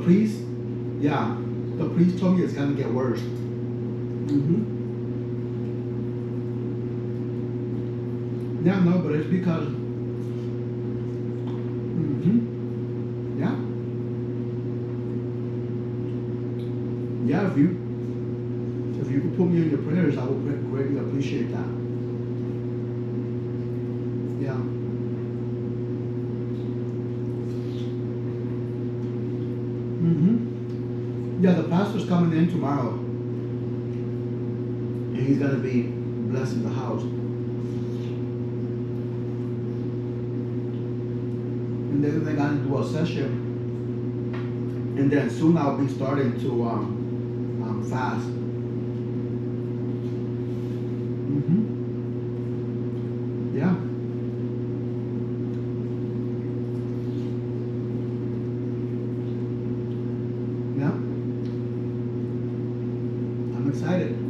priest, yeah, the priest told me it's gonna get worse. Yeah, no, but it's because, yeah, yeah. If you could put me in your prayers, I would greatly appreciate that. Yeah. Yeah, the pastor's coming in tomorrow, and he's gonna be blessing the house. And then they're gonna do a session, and then soon I'll be starting to fast. Yeah. Yeah. I'm excited.